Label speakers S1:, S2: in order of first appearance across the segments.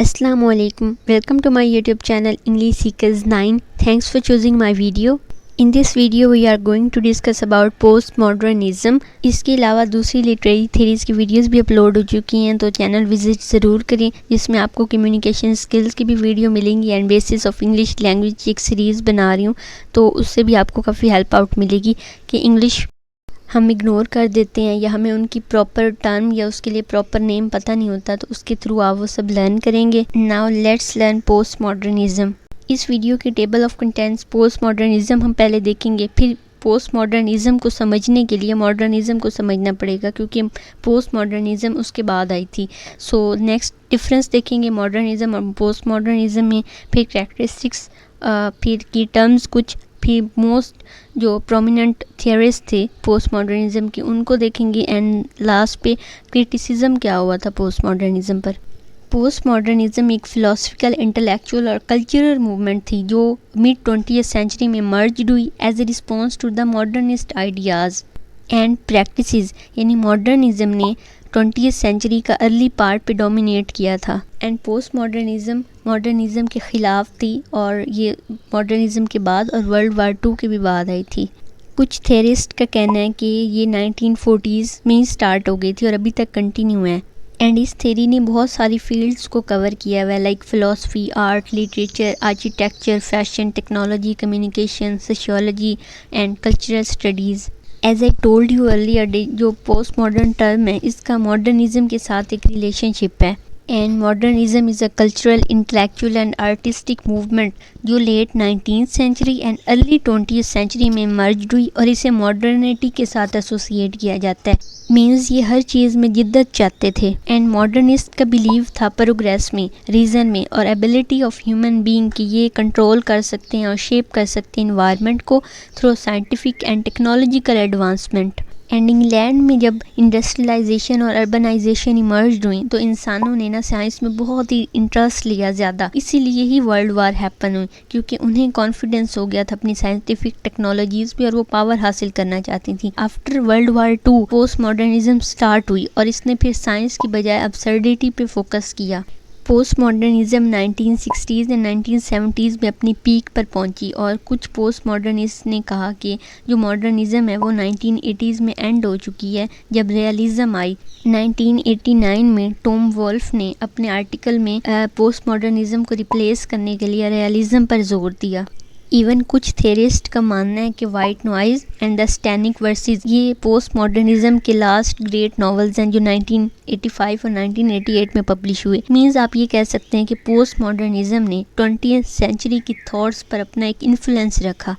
S1: Assalamu alaikum. Welcome to my YouTube channel English Seekers 9. Thanks for choosing my video. In this video we are going to discuss about postmodernism. इसके अलावा दूसरी literary थीरीज़ की videos भी upload हो चुकी हैं, तो चैनल विजिट ज़रूर करें, जिसमें आपको कम्युनिकेशन स्किल्स की भी वीडियो मिलेंगी and bases of English language की एक सीरीज़ बना रही हूँ, तो उससे भी आपको काफ़ी हेल्प आउट मिलेगी कि इंग्लिश हम इग्नोर कर देते हैं या हमें उनकी प्रॉपर टर्म या उसके लिए प्रॉपर नेम पता नहीं होता, तो उसके थ्रू आप वो सब लर्न करेंगे. Now let's learn post modernism. इस वीडियो के table of contents post modernism हम पहले देखेंगे, फिर पोस्ट मॉडर्निज़म को समझने के लिए मॉडर्निज़म को समझना पड़ेगा क्योंकि पोस्ट मॉडर्निज़म उसके बाद आई थी. सो नेक्स्ट डिफरेंस देखेंगे मॉडर्निज़म और पोस्ट मॉडर्निज़म में, फिर कैरेक्टरिस्टिक्स, फिर की टर्म्स कुछ, फिर मोस्ट जो प्रोमिनेंट थियरिस्ट थे पोस्ट मॉडर्निज़म के उनको देखेंगे एंड लास्ट पे क्रिटिसिज्म क्या हुआ था पोस्ट मॉडर्निज़म पर. पोस्ट मॉडर्निज़म एक फ़िलासफ़िकल, इंटेलेक्चुअल और कल्चरल मूवमेंट थी जो मिड 20th सेंचुरी में मर्ज हुई as a response to the modernist ideas and practices. यानी मॉडर्निज़म ने 20th सेंचुरी का अर्ली पार्ट पे डोमिनेट किया था एंड पोस्ट मॉडर्निज़म के ख़िलाफ़ थी, और ये मॉडर्निज़म के बाद और वर्ल्ड वार 2 के भी बाद आई थी. कुछ थेरिस्ट का कहना है कि ये 1940s में ही स्टार्ट हो गई थी और अभी तक कंटिन्यू है एंड इस थेरी ने बहुत सारी फील्ड्स को कवर किया हुआ है, like philosophy, art, literature, architecture, fashion, technology, communication, sociology and cultural studies. As I told you earlier, जो पोस्ट मॉडर्न टर्म है इसका मॉडर्निज़म के साथ एक रिलेशनशिप है and modernism is a cultural, intellectual and artistic movement जो late 19th century and early 20th century में merge हुई और इसे मॉडर्निटी के साथ एसोसिएट किया जाता है. मीन्स ये हर चीज़ में जिद्दत चाहते थे एंड मॉडर्निस्ट का बिलीव था प्रोग्रेस में, रीज़न में और एबिलिटी ऑफ ह्यूमन बीइंग कि ये कंट्रोल कर सकते हैं और शेप कर सकते हैं इन्वायरमेंट को through scientific and technological advancement. And England में जब इंडस्ट्रियलाइजेशन और अर्बनाइजेशन इमर्ज हुई तो इंसानों ने ना साइंस में बहुत ही इंटरेस्ट लिया ज़्यादा, इसीलिए ही वर्ल्ड वार हैपन हुई क्योंकि उन्हें कॉन्फिडेंस हो गया था अपनी साइंटिफिक टेक्नोलॉजीज़ पे और वो पावर हासिल करना चाहती थी. After world war 2 post modernism start हुई और इसने फिर साइंस की बजाय अब्सर्डिटी पे फोकस किया. Post modernism 1960s and 1970s में अपनी पीक पर पहुंची और कुछ पोस्ट मॉडर्निस्ट ने कहा कि जो मॉडर्निज़म है वो 1980s में एंड हो चुकी है जब रियलिज़म आई. 1989 में टॉम वोल्फ ने अपने आर्टिकल में पोस्ट मॉडर्निज़म को रिप्लेस करने के लिए रियलिज़म पर जोर दिया. इवन कुछ थेरिस्ट का मानना है कि white noise and the stannic versus ये पोस्ट मॉडर्निज़म के लास्ट ग्रेट नॉवेल्स हैं जो 1985 और 1988 में पब्लिश हुए. मीन्स आप ये कह सकते हैं कि पोस्ट मॉडर्निज़म ने 20th सेंचुरी की थॉट्स पर अपना एक इन्फ्लुएंस रखा.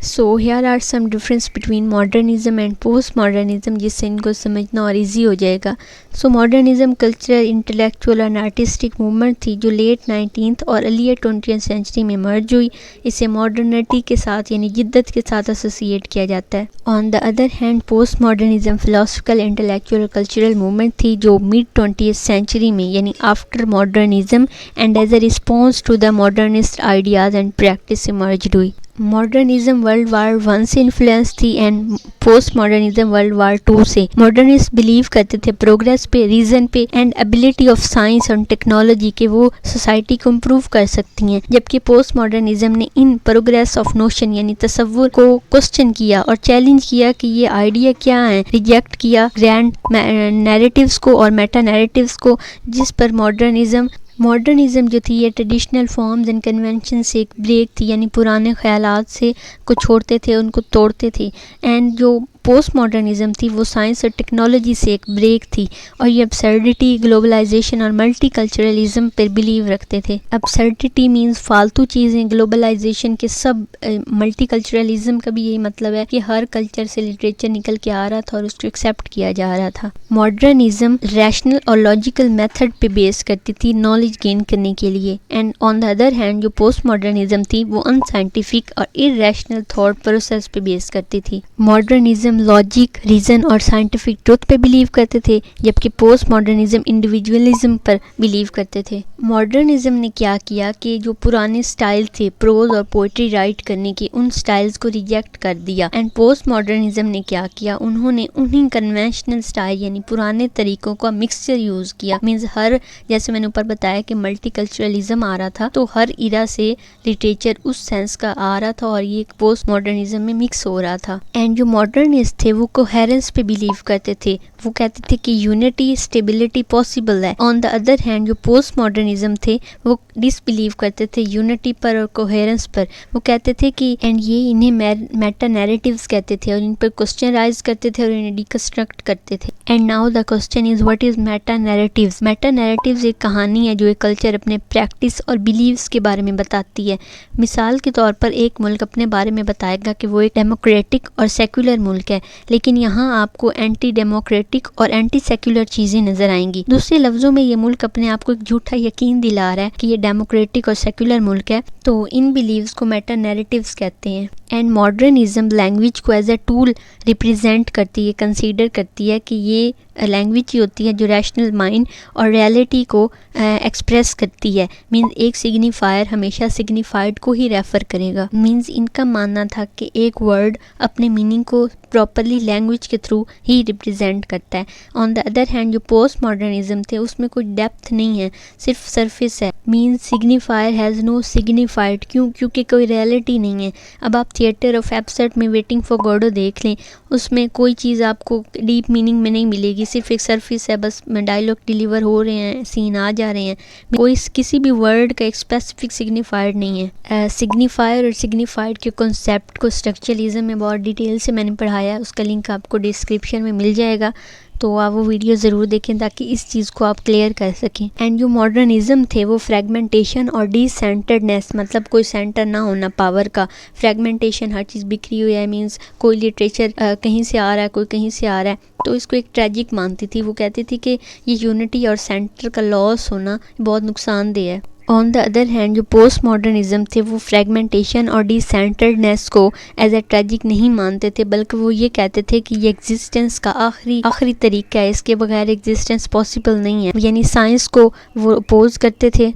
S1: So here are some difference between modernism and post modernism, जिससे इनको समझना और इजी हो जाएगा. So modernism cultural, intellectual and artistic movement थी जो लेट 19th और अर्लियर 20th सेंचुरी में मर्ज हुई. इसे मॉडर्निटी के साथ यानी जिद्दत के साथ एसोसिएट किया जाता है. On the other hand post modernism philosophical, intellectual और कल्चरल मूवमेंट थी जो मिड 20th सेंचुरी में यानी after modernism and as a response to the modernist ideas and practice emerge हुई. मॉडर्निज़म वर्ल्ड वार 1 से इन्फ्लुएंस थी and post modernism world war 2 से. Modernist believe करते थे प्रोग्रेस पे, रीज़न पे एंड एबिलिटी ऑफ साइंस और टेक्नोलॉजी के वो सोसाइटी को इम्प्रूव कर सकती हैं, जबकि पोस्ट मॉडर्निज़म ने इन प्रोग्रेस ऑफ नोशन यानी तसव्वुर को क्वेश्चन किया और चैलेंज किया कि ये आइडिया क्या है, रिजेक्ट किया ग्रैंड नैरेटिव्स को और मेटा नैरेटिव्स को, जिस पर मॉडर्निज़म जो थी ये ट्रेडिशनल फॉर्म्स एंड कन्वेंशन से एक ब्रेक थी, यानी पुराने ख्यालात से को छोड़ते थे, उनको तोड़ते थे. एंड जो पोस्ट मॉडर्निज़म थी वो साइंस और टेक्नोलॉजी से एक ब्रेक थी और ये अब्सर्डिटी, ग्लोबलाइजेशन और मल्टी कल्चरलिज्म पर बिलीव रखते थे. अब्सर्डिटी मीन्स फालतू चीज़ें, ग्लोबलाइजेशन के सब, मल्टी कल्चरलिज्म का भी यही मतलब है कि हर कल्चर से लिटरेचर निकल के आ रहा था और उसको एक्सेप्ट किया जा रहा था. मॉडर्निज़म रैशनल और लॉजिकल मेथड पे बेस करती थी नॉलेज गेन करने के लिए and on the other hand जो पोस्ट मॉडर्निज़म थी वो अनसाइंटिफिक और इरैशनल थॉट प्रोसेस पे बेस करती थी. मॉडर्निज़म मॉडर्निज्म लॉजिक, रीज़न और साइंटिफिक ट्रुथ पे बिलीव करते थे, जबकि पोस्ट मॉडर्निज्म इंडिविजुअलिज्म पर बिलीव करते थे। मॉडर्निज्म ने क्या किया कि जो पुराने स्टाइल थे प्रोज और पोइट्री राइट करने के, उन स्टाइल्स को रिजेक्ट कर दिया। एंड पोस्ट मॉडर्निज्म ने क्या किया, उन्होंने उन्हीं कन्वेंशनल स्टाइल यानी पुराने तरीकों का मिक्सचर यूज़ किया। मीन्स हर, जैसे मैंने ऊपर बताया कि मल्टीकल्चरलिज्म आ रहा था, तो हर इरा से लिटरेचर उस सेंस का आ रहा था और ये पोस्ट मॉडर्निज्म में मिक्स हो रहा था। एंड जो मॉडर्निस्ट थे वो कोहेरेंस पे बिलीव करते थे, वो कहते थे कि यूनिटी स्टेबिलिटी पॉसिबल है। ऑन द अदर हैंड जो पोस्ट मॉडर्निज्म थे वो डिसबिलीव करते थे यूनिटी पर और कोहेरेंस पर। वो कहते थे कि एंड ये इन्हें मेटा नैरेटिव्स कहते थे और इन पर क्वेश्चन राइज करते थे और इन्हें डिकंस्ट्रक्ट करते थे। And now the question is what is Meta narratives. Meta narratives एक कहानी है जो एक कल्चर अपने प्रैक्टिस और बिलीव्स के बारे में बताती है। मिसाल के तौर पर एक मुल्क अपने बारे में बताएगा कि वो एक डेमोक्रेटिक और सेक्युलर मुल्क है, लेकिन यहाँ आपको एंटी डेमोक्रेटिक और एंटी सेक्युलर चीज़ें नजर आएंगी। दूसरे लफ्ज़ों में ये मुल्क अपने आप को एक झूठा यकीन दिला रहा है कि ये डेमोक्रेटिक और सेक्युलर मुल्क है, तो इन बिलीव्स को मेटा नैरेटिव्स कहते हैं। एंड मॉडर्निज्म लैंग्वेज को एज ए टूल रिप्रेजेंट करती है, कंसीडर करती है कि ये लैंग्वेज ही होती है जो रैशनल माइंड और रियलिटी को एक्सप्रेस करती है। मीन्स एक सिग्निफायर हमेशा सिग्निफाइड को ही रेफ़र करेगा। मीन्स इनका मानना था कि एक वर्ड अपने मीनिंग को प्रॉपरली लैंग्वेज के थ्रू ही रिप्रेजेंट करता है। ऑन द अदर हैंड जो पोस्ट मॉडर्निज्म थे उसमें कोई डेप्थ नहीं है, सिर्फ सरफेस है। Means signifier has no signified, क्योंकि कोई रियलिटी नहीं है। अब आप थिएटर ऑफ एब्सर्ड में वेटिंग फॉर गॉडो देख लें, उसमें कोई चीज़ आपको डीप मीनिंग में नहीं मिलेगी, सिर्फ एक सरफेस है, बस डायलॉग डिलीवर हो रहे हैं, सीन आ जा रहे हैं, कोई किसी भी वर्ड का एक स्पेसिफिक सिग्निफाइड नहीं है। सिग्निफायर और सिग्निफाइड के कॉन्सेप्ट को स्ट्रक्चरलिज्म में बहुत डिटेल से मैंने पढ़ाया, उसका लिंक आपको डिस्क्रिप्शन में मिल जाएगा, तो आप वो वीडियो ज़रूर देखें ताकि इस चीज़ को आप क्लियर कर सकें। एंड जो मॉडर्निज्म थे वो फ्रेगमेंटेशन और डिसेंटर्डनेस, मतलब कोई सेंटर ना होना पावर का, फ्रेगमेंटेशन, हर चीज़ बिखरी हुई है। मींस कोई लिटरेचर कहीं से आ रहा है, कोई कहीं से आ रहा है, तो इसको एक ट्रेजिक मानती थी। वो कहती थी कि ये यूनिटी और सेंटर का लॉस होना बहुत नुकसानदेह है। ऑन द अदर हैंड जो पोस्ट मॉडर्निज्म थे वो फ्रेगमेंटेशन और डिसेंटर्डनेस को एज ए ट्रेजिक नहीं मानते थे, बल्कि वो ये कहते थे कि ये एग्जिस्टेंस का आखिरी तरीका है, इसके बगैर एग्जिस्टेंस पॉसिबल नहीं है। यानी साइंस को वो अपोज करते थे।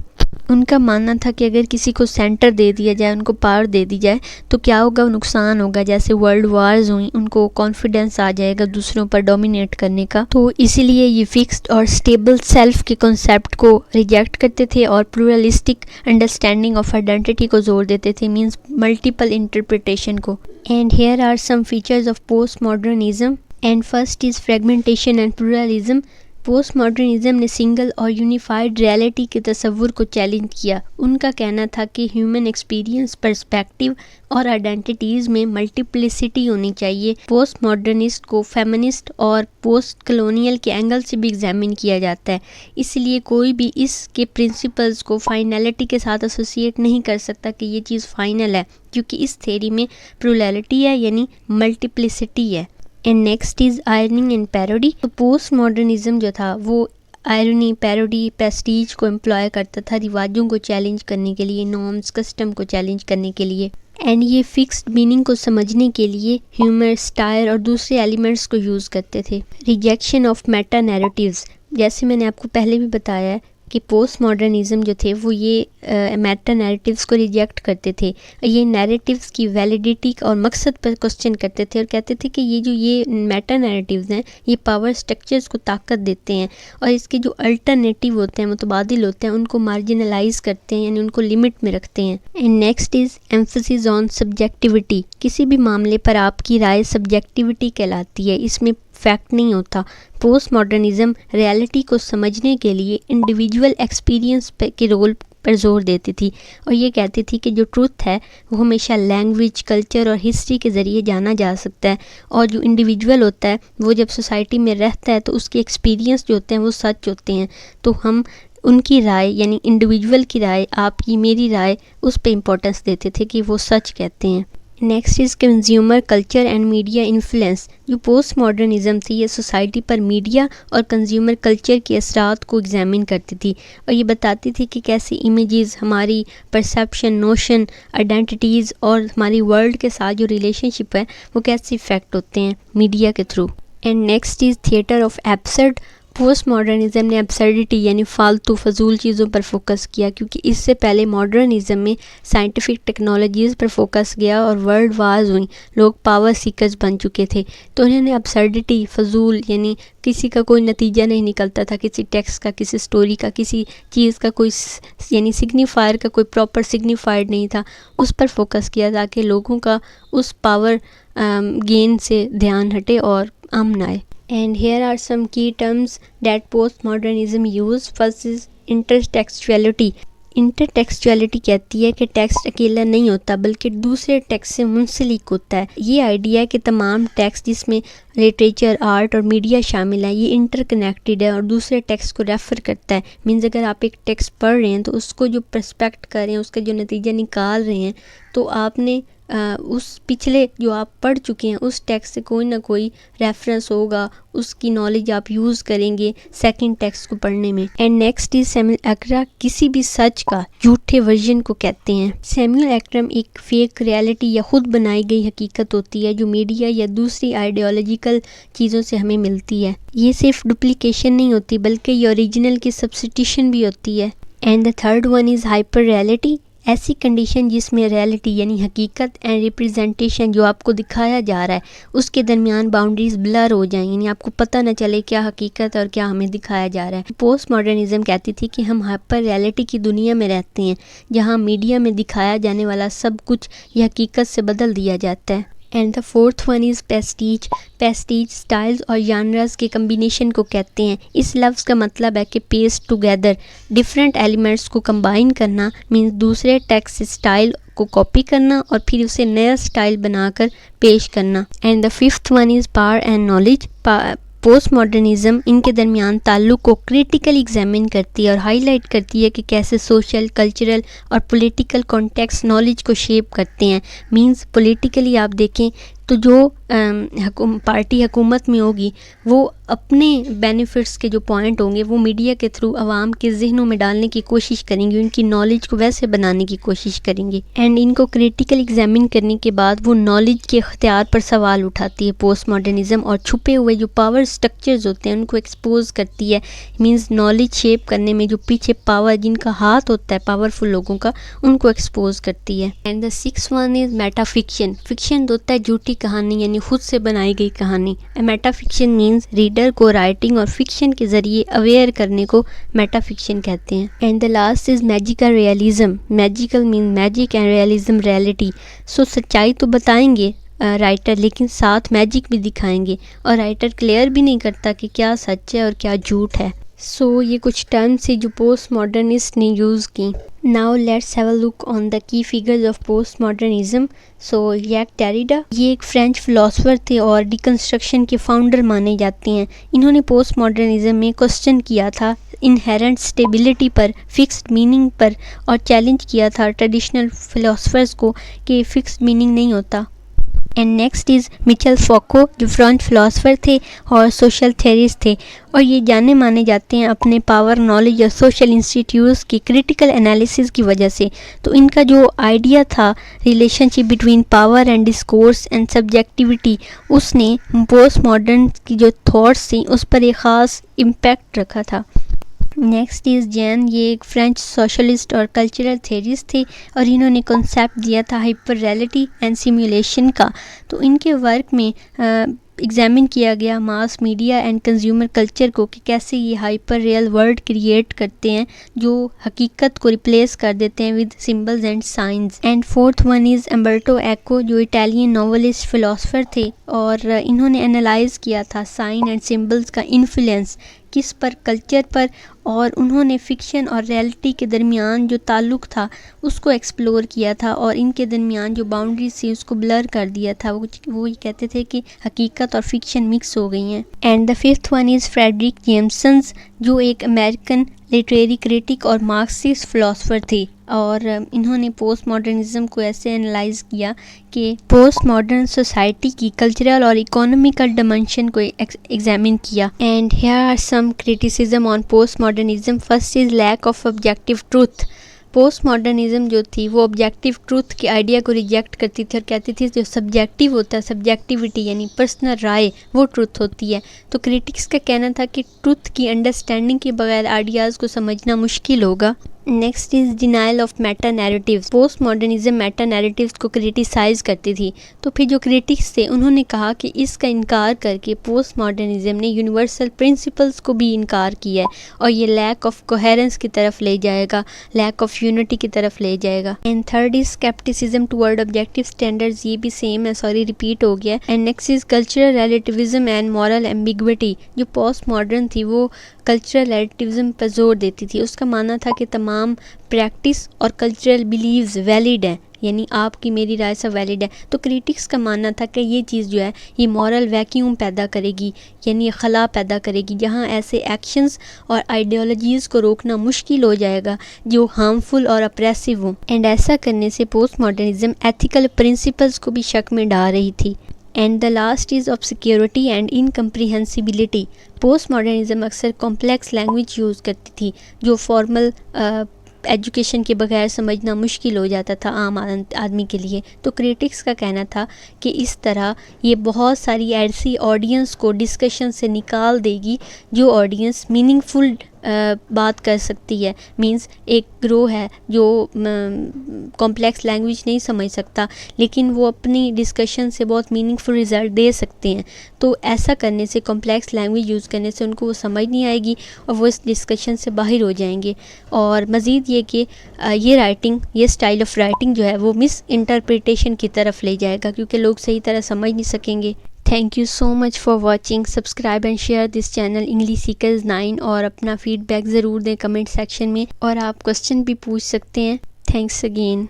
S1: उनका मानना था कि अगर किसी को सेंटर दे दिया जाए, उनको पावर दे दी जाए, तो क्या होगा, नुकसान होगा। जैसे वर्ल्ड वार्स हुई, उनको कॉन्फिडेंस आ जाएगा दूसरों पर डोमिनेट करने का। तो इसीलिए ये फिक्स्ड और स्टेबल सेल्फ के कॉन्सेप्ट को रिजेक्ट करते थे और प्लूरलिस्टिक अंडरस्टैंडिंग ऑफ आइडेंटिटी को जोर देते थे, मींस मल्टीपल इंटरप्रिटेशन को। And here are some features of post modernism. And first is fragmentation and pluralism. Post modernism ने सिंगल और यूनिफाइड रियलिटी के तस्वुर को चैलेंज किया। उनका कहना था कि ह्यूमन एक्सपीरियंस, पर्सपेक्टिव और आइडेंटिटीज़ में मल्टीप्लिसिटी होनी चाहिए। पोस्ट मॉडर्निस्ट को फेमिनिस्ट और पोस्ट कलोनियल के एंगल से भी एग्जामिन किया जाता है, इसलिए कोई भी इसके प्रिंसिपल्स को फाइनलिटी के साथ एसोसिएट नहीं कर सकता कि ये चीज़ फाइनल है, क्योंकि इस थ्योरी में प्लूरलिटी है, यानी मल्टीप्लिसिटी है। And next is ironing and parody. तो पोस्ट मॉडर्निज्म जो था वो आयरनी, पैरोडी, पेस्टीज को एम्प्लॉय करता था रिवाजों को चैलेंज करने के लिए, नॉर्म्स, कस्टम को चैलेंज करने के लिए। एंड ये फिक्स्ड मीनिंग को समझने के लिए ह्यूमर, स्टाइल और दूसरे एलिमेंट्स को यूज़ करते थे। रिजेक्शन ऑफ मेटा नैरेटिव्स, जैसे मैंने आपको पहले भी बताया है कि पोस्ट मॉडर्निज्म जो थे वो ये मेटा नैरेटिव्स को रिजेक्ट करते थे। ये नैरेटिव्स की वैलिडिटी और मकसद पर क्वेश्चन करते थे और कहते थे कि ये मेटा नैरेटिव्स हैं, ये पावर स्ट्रक्चर्स को ताकत देते हैं और इसके जो अल्टरनेटिव होते हैं, मुतबादिल होते हैं, उनको मार्जिनलाइज करते हैं, यानी उनको लिमिट में रखते हैं। And next is emphasis on subjectivity. किसी भी मामले पर आपकी राय सब्जेक्टिविटी कहलाती है, इसमें फैक्ट नहीं होता। पोस्ट मॉडर्निज्म रियलिटी को समझने के लिए इंडिविजुअल एक्सपीरियंस के रोल पर जोर देती थी और ये कहती थी कि जो ट्रूथ है वो हमेशा लैंग्वेज, कल्चर और हिस्ट्री के ज़रिए जाना जा सकता है, और जो इंडिविजुअल होता है वो जब सोसाइटी में रहता है तो उसके एक्सपीरियंस जो होते हैं वो सच होते हैं। तो हम उनकी राय, यानी इंडिविजुअल की राय, आपकी मेरी राय, उस पर इम्पोर्टेंस देते थे कि वो सच कहते हैं। Next is consumer culture and media influence. جو پوسٹ ماڈرنزم تھی یہ سوسائٹی پر میڈیا اور کنزیومر کلچر کے اثرات کو ایگزامن کرتی تھی اور یہ بتاتی تھی کہ کیسے امیجز ہماری پرسیپشن، نوشن، آئیڈینٹیٹیز اور ہماری ورلڈ کے ساتھ جو ریلیشن شپ ہے وہ کیسے افیکٹ ہوتے ہیں میڈیا کے through. And next is theatre of absurd. Post modernism نے ایبسرڈیٹی یعنی فالتو فضول چیزوں پر فوکس کیا، کیونکہ اس سے پہلے ماڈرنزم میں سائنٹیفک ٹیکنالوجیز پر فوکس گیا اور ورلڈ وارز ہوئیں، لوگ پاور سیکرز بن چکے تھے، تو انہوں نے ایبسرڈیٹی، فضول یعنی کسی کا کوئی نتیجہ نہیں نکلتا تھا، کسی ٹیکسٹ کا، کسی سٹوری کا، کسی چیز کا کوئی یعنی سگنیفائر کا کوئی پراپر سگنیفائر نہیں تھا، اس پر فوکس کیا تاکہ لوگوں کا اس پاور گین سے دھیان ہٹے اور امن آئے. And here are some key terms that postmodernism use. First is intertextuality. انٹرٹیکسچولیٹی کہتی ہے کہ ٹیکسٹ اکیلا نہیں ہوتا بلکہ دوسرے ٹیکسٹ سے منسلک ہوتا ہے. یہ آئیڈیا ہے کہ تمام ٹیکسٹ جس میں لٹریچر، آرٹ اور میڈیا شامل ہیں یہ انٹر کنیکٹڈ ہے اور دوسرے ٹیکسٹ کو ریفر کرتا ہے. مینز اگر آپ ایک ٹیکسٹ پڑھ رہے ہیں تو اس کو جو پرسپیکٹ کر رہے ہیں، اس کا جو نتیجہ نکال رہے ہیں، تو آپ نے اس پچھلے جو آپ پڑھ چکے ہیں اس ٹیکسٹ سے کوئی نہ کوئی ریفرنس ہوگا، اس کی نالج آپ یوز کریں گے سیکنڈ ٹیکسٹ کو پڑھنے میں. And next is simulacra. کسی بھی سچ کا جھوٹے ورژن کو کہتے ہیں. سیمولیکرم ایک فیک ریالٹی یا خود بنائی گئی حقیقت ہوتی ہے جو میڈیا یا دوسری آئیڈیالوجیکل چیزوں سے ہمیں ملتی ہے. یہ صرف ڈپلیکیشن نہیں ہوتی بلکہ یہ اوریجنل کی سبسٹیٹیوشن بھی ہوتی ہے. And the third one is hyper reality. ایسی کنڈیشن جس میں ریالٹی یعنی حقیقت اینڈ ریپرزنٹیشن جو آپ کو دکھایا جا رہا ہے اس کے درمیان باؤنڈریز بلر ہو جائیں، یعنی آپ کو پتہ نہ چلے کیا حقیقت اور کیا ہمیں دکھایا جا رہا ہے. پوسٹ ماڈرنزم کہتی تھی کہ ہم ہائپر ریالٹی کی دنیا میں رہتے ہیں جہاں میڈیا میں دکھایا جانے والا سب کچھ یہ حقیقت سے بدل دیا جاتا ہے. And the fourth one is pastiche. Pastiche styles اور جانرز کے کمبینیشن کو کہتے ہیں. اس لفظ کا مطلب ہے کہ پیسٹ ٹوگیدر، ڈفرینٹ ایلیمنٹس کو کمبائن کرنا، مینس دوسرے ٹیکسٹ سٹائل کو کاپی کرنا اور پھر اسے نیا سٹائل بنا کر پیش کرنا. And the fifth one is power and knowledge. Post modernism ان کے درمیان تعلق کو کریٹیکلی ایگزامن کرتی ہے اور ہائی لائٹ کرتی ہے کہ کیسے سوشل، کلچرل اور پولیٹیکل کانٹیکسٹ نالج کو شیپ کرتے ہیں. مینز پولیٹیکلی آپ دیکھیں تو جو پارٹی حکومت میں ہوگی وہ اپنے بینیفٹس کے جو پوائنٹ ہوں گے وہ میڈیا کے تھرو عوام کے ذہنوں میں ڈالنے کی کوشش کریں گے، ان کی نالج کو ویسے بنانے کی کوشش کریں گے. اینڈ ان کو کریٹیکل ایگزامن کرنے کے بعد وہ نالج کے اختیار پر سوال اٹھاتی ہے پوسٹ ماڈرنزم، اور چھپے ہوئے جو پاور اسٹرکچرز ہوتے ہیں ان کو ایکسپوز کرتی ہے. مینز نالج شیپ کرنے میں جو پیچھے پاور جن کا ہاتھ ہوتا ہے پاورفل لوگوں کا ان کو ایکسپوز کرتی ہے. And the six one is meta fiction. Fiction ہوتا ہے جھوٹی کہانی یعنی خود سے بنائی گئی کہانی. میٹا فکشن مینز ریڈر کو رائٹنگ اور فکشن کے ذریعے اویئر کرنے کو میٹا فکشن کہتے ہیں. And the last is magical realism. Magical means magic and realism reality. سو سچائی تو بتائیں گے رائٹر لیکن ساتھ میجک بھی دکھائیں گے اور رائٹر کلیئر بھی نہیں کرتا کہ کیا سچ ہے اور کیا جھوٹ ہے. سو یہ کچھ ٹرمس ہیں جو پوسٹ ماڈرنسٹ نے یوز کی. Now let's have a look on the key figures of post modernism. So Jacques Derrida یہ ایک فرینچ فلاسفر تھے اور ڈیکنسٹرکشن کے فاؤنڈر مانے جاتے ہیں. انہوں نے پوسٹ ماڈرنزم میں کوسچن کیا تھا انہیرنٹ اسٹیبلٹی پر، فکسڈ میننگ پر، اور چیلنج کیا تھا ٹریڈیشنل فلاسفرز کو کہ فکسڈ میننگ نہیں ہوتا. اینڈ نیکسٹ از مچل فوکو جو فرینچ فلاسفر تھے اور سوشل تھیورسٹ تھے، اور یہ جانے مانے جاتے ہیں اپنے پاور، نالج اور سوشل انسٹیٹیوٹس کی کریٹیکل انالیسز کی وجہ سے. تو ان کا جو آئیڈیا تھا relationship between power and discourse and subjectivity, اس نے پوسٹ ماڈرن کی جو تھاٹس تھیں اس پر ایک خاص امپیکٹ رکھا تھا. Next is Jean. یہ ایک فرینچ سوشلسٹ اور کلچرل تھیورسٹ تھے اور انہوں نے کنسیپٹ دیا تھا ہائپر ریئلٹی اینڈ سیمولیشن کا. تو ان کے ورک میں ایگزامن کیا گیا mass media and consumer culture کو کہ کیسے یہ ہائپر ریئل ورلڈ کریٹ کرتے ہیں جو حقیقت کو ریپلیس کر دیتے ہیں with symbols and signs. And fourth one is Umberto Eco جو اٹیلین ناولسٹ فلاسفر تھے اور انہوں نے انالائز کیا تھا سائن اینڈ سمبلز کا انفلوئنس کس پر، کلچر پر، اور انہوں نے فکشن اور ریئلٹی کے درمیان جو تعلق تھا اس کو ایکسپلور کیا تھا اور ان کے درمیان جو باؤنڈریز تھی اس کو بلر کر دیا تھا. وہ یہ کہتے تھے کہ حقیقت اور فکشن مکس ہو گئی ہیں. And the fifth one is Fredric Jameson's جو ایک امریکن لٹریری کریٹک اور مارکسسٹ فلاسفر تھے. اور انہوں نے پوسٹ ماڈرنزم کو ایسے انالائز کیا کہ پوسٹ ماڈرن سوسائٹی کی کلچرل اور اکانومیکل ڈائمینشن کو ایگزامن کیا. And here are some criticism on post modernism. First is lack of objective truth. Post modernism جو تھی وہ آبجیکٹیو ٹروتھ کے آئیڈیا کو ریجیکٹ کرتی تھی اور کہتی تھی جو سبجیکٹیو ہوتا ہے، سبجیکٹیوٹی یعنی پرسنل رائے، وہ ٹروتھ ہوتی ہے. تو کریٹکس کا کہنا تھا کہ ٹروتھ کی انڈرسٹینڈنگ کے بغیر آئیڈیاز کو سمجھنا مشکل ہوگا. Next is denial of meta narratives. Post modernism meta narratives کو کریٹیسائز کرتی تھی. تو پھر جو کریٹکس تھے انہوں نے کہا کہ اس کا انکار کر کے پوسٹ ماڈرنزم نے یونیورسل پرنسپلز کو بھی انکار کیا ہے اور یہ لیک آف کوہیرنس کی طرف لے جائے گا، لیک آف یونٹی کی طرف لے جائے گا. And third is scepticism toward objective standards. یہ بھی سیم ہے، سوری ریپیٹ ہو گیا. And next is cultural relativism and moral ambiguity. جو پوسٹ ماڈرن تھی وہ کلچرل ریلیٹیوزم پر زور دیتی تھی. اس کا معنی تھا کہ تمام پریکٹس اور کلچرل بیلیوز ویلڈ ہیں، یعنی آپ کی میری رائے سے ویلڈ ہے. تو کریٹکس کا ماننا تھا کہ یہ چیز جو ہے یہ مورل ویکیوم پیدا کرے گی، یعنی خلا پیدا کرے گی جہاں ایسے ایکشنز اور آئیڈیالوجیز کو روکنا مشکل ہو جائے گا جو ہارمفل اور اپریسو ہوں. اینڈ ایسا کرنے سے پوسٹ ماڈرنزم ایتھیکل پرنسپلز کو بھی شک میں ڈال رہی تھی. And the last is obscurity and incomprehensibility. Post modernism اکثر کمپلیکس لینگویج یوز کرتی تھی جو فارمل ایجوکیشن کے بغیر سمجھنا مشکل ہو جاتا تھا عام آدمی کے لیے. تو کریٹکس کا کہنا تھا کہ اس طرح یہ بہت ساری ایسی آڈینس کو ڈسکشن سے نکال دے گی جو آڈینس میننگ فل بات کر سکتی ہے. مینس ایک گروہ ہے جو کمپلیکس لینگویج نہیں سمجھ سکتا لیکن وہ اپنی ڈسکشن سے بہت میننگ فل رزلٹ دے سکتے ہیں. تو ایسا کرنے سے، کمپلیکس لینگویج یوز کرنے سے ان کو وہ سمجھ نہیں آئے گی اور وہ اس ڈسکشن سے باہر ہو جائیں گے. اور مزید یہ کہ یہ اسٹائل آف رائٹنگ جو ہے وہ مس انٹرپریٹیشن کی طرف لے جائے گا کیونکہ لوگ صحیح طرح سمجھ نہیں سکیں گے. Thank you so much for watching. Subscribe and share this channel English seekers 9 اور اپنا فیڈ بیک ضرور دیں کمنٹ سیکشن میں اور آپ کوسچن بھی پوچھ سکتے ہیں. Thanks again.